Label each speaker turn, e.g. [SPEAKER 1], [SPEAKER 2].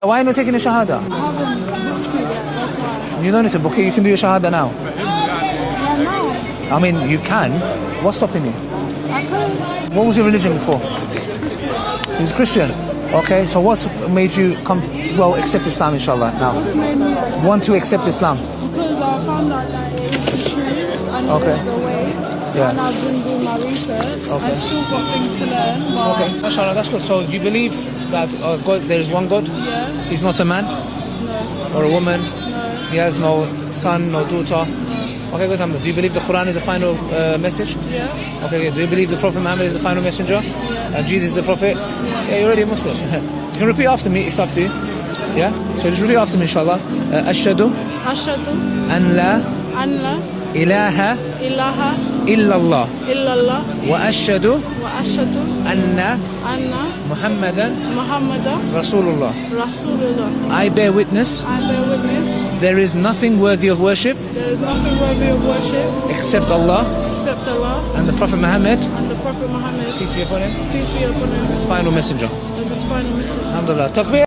[SPEAKER 1] Why are you not taking the Shahada?
[SPEAKER 2] I haven't booked it yet, that's why.
[SPEAKER 1] You don't need to book it, you can do your Shahada now.
[SPEAKER 2] Yeah, no.
[SPEAKER 1] I mean, you can. What's stopping you?
[SPEAKER 2] I can't.
[SPEAKER 1] What was your religion before? He's Christian. Okay, so what's made you accept Islam, inshallah, now?
[SPEAKER 2] What's made me accept
[SPEAKER 1] Want to accept Islam?
[SPEAKER 2] Because I found out that it was the truth and it
[SPEAKER 1] Okay.
[SPEAKER 2] was the way.
[SPEAKER 1] Yeah.
[SPEAKER 2] And I've been doing my research.
[SPEAKER 1] Okay.
[SPEAKER 2] I still got things to learn, but
[SPEAKER 1] Okay, mashallah, that's good. So you believe that God, there is one God?
[SPEAKER 2] yeah,
[SPEAKER 1] He's not a man
[SPEAKER 2] no,
[SPEAKER 1] or a woman?
[SPEAKER 2] no,
[SPEAKER 1] He has no son, no daughter? Okay, good. Do you believe the Quran is the final message?
[SPEAKER 2] yeah,
[SPEAKER 1] Okay, good. Do you believe the Prophet Muhammad is the final messenger? And Jesus is the Prophet? Yeah, you're already a Muslim. You can repeat after me, it's up to you. Yeah? So just repeat after me, inshallah. Ashhadu
[SPEAKER 2] Ashhadu
[SPEAKER 1] an la
[SPEAKER 2] an la
[SPEAKER 1] ilaha
[SPEAKER 2] ilaha
[SPEAKER 1] illallah
[SPEAKER 2] illallah
[SPEAKER 1] wa ashhadu
[SPEAKER 2] wa ashhadu
[SPEAKER 1] anna
[SPEAKER 2] anna
[SPEAKER 1] Muhammadan
[SPEAKER 2] Muhammadan
[SPEAKER 1] Rasulullah.
[SPEAKER 2] Rasulullah.
[SPEAKER 1] I bear witness
[SPEAKER 2] I bear witness
[SPEAKER 1] there is nothing worthy of worship
[SPEAKER 2] there is nothing worthy of worship
[SPEAKER 1] except Allah
[SPEAKER 2] except Allah
[SPEAKER 1] and the Prophet Muhammad,
[SPEAKER 2] and the Prophet Muhammad.
[SPEAKER 1] peace be upon him,
[SPEAKER 2] Peace be upon him.
[SPEAKER 1] his final messenger.
[SPEAKER 2] This is final message.
[SPEAKER 1] Alhamdulillah. Takbir.